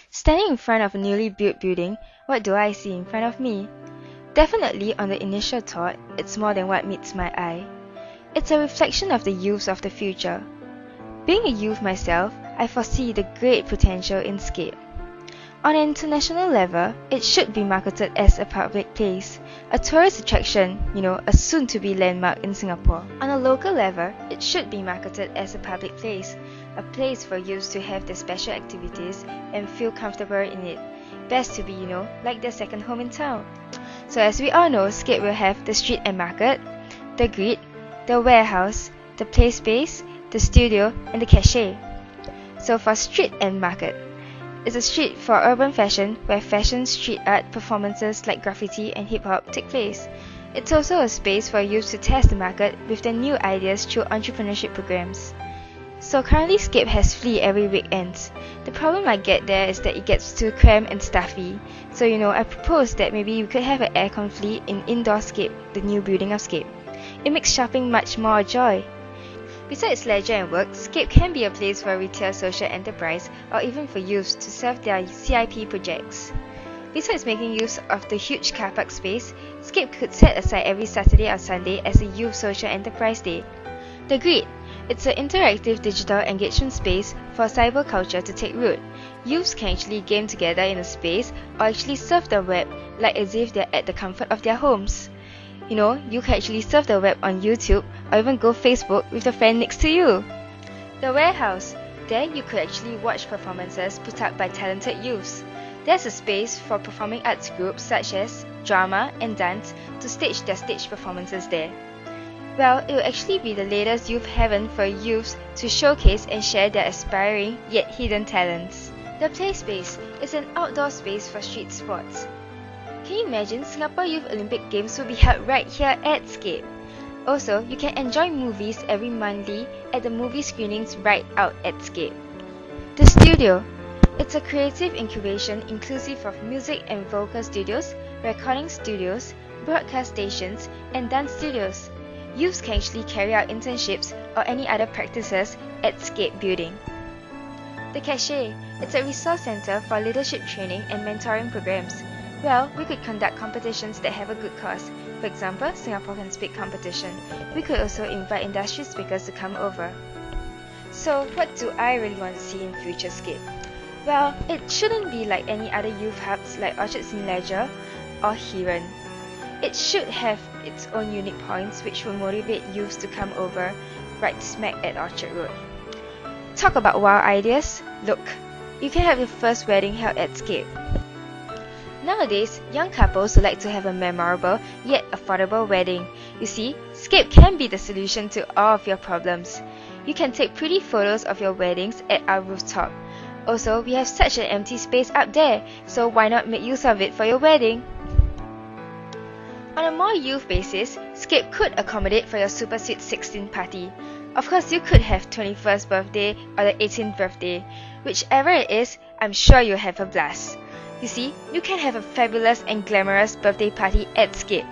Standing in front of a newly built building, what do I see in front of me? Definitely, on the initial thought, it's more than what meets my eye. It's a reflection of the youths of the future. Being a youth myself, I foresee the great potential in Scape. On an international level, it should be marketed as a public place, a tourist attraction, a soon-to-be landmark in Singapore. On a local level, it should be marketed as a public place, a place for youths to have their special activities and feel comfortable in it. Best to be, like their second home in town. So as we all know, Scape will have the street and market, the grid, the warehouse, the play space, the studio, and the cache. So for street and market, it's a street for urban fashion where fashion, street art, performances like graffiti and hip-hop take place. It's also a space for youth to test the market with their new ideas through entrepreneurship programs. So currently Scape has Flea every weekend. The problem I get there is that it gets too cramped and stuffy. So I propose that maybe we could have an aircon Flea in indoor Scape, the new building of Scape. It makes shopping much more a joy. Besides leisure and work, Scape can be a place for retail social enterprise or even for youths to serve their CIP projects. Besides making use of the huge car park space, Scape could set aside every Saturday or Sunday as a youth social enterprise day. The Grid. It's an interactive digital engagement space for cyberculture to take root. Youths can actually game together in a space or actually surf the web like as if they're at the comfort of their homes. You can actually surf the web on YouTube or even go Facebook with a friend next to you. The Warehouse. There you could actually watch performances put up by talented youths. There's a space for performing arts groups such as drama and dance to stage their stage performances there. Well, it will actually be the latest youth heaven for youths to showcase and share their aspiring yet hidden talents. The Play Space is an outdoor space for street sports. Can you imagine Singapore Youth Olympic Games will be held right here at Scape? Also, you can enjoy movies every monthly at the movie screenings right out at Scape. The Studio. It's a creative incubation inclusive of music and vocal studios, recording studios, broadcast stations, and dance studios. Youths can actually carry out internships or any other practices at Scape building. The Cache. It's a resource center for leadership training and mentoring programs. Well, we could conduct competitions that have a good cause. For example, Singapore Can Speak competition. We could also invite industry speakers to come over. So, what do I really want to see in future Scape? Well, it shouldn't be like any other youth hubs like Orchard Scene Leisure or Heron. It should have its own unique points which will motivate youths to come over right smack at Orchard Road. Talk about wild ideas? Look, you can have your first wedding held at Scape. Nowadays, young couples would like to have a memorable yet affordable wedding. You see, Scape can be the solution to all of your problems. You can take pretty photos of your weddings at our rooftop. Also, we have such an empty space up there, so why not make use of it for your wedding? On a more youth basis, Scape could accommodate for your Super Sweet 16 party. Of course, you could have 21st birthday or the 18th birthday. Whichever it is, I'm sure you'll have a blast. You see, you can have a fabulous and glamorous birthday party at Scape.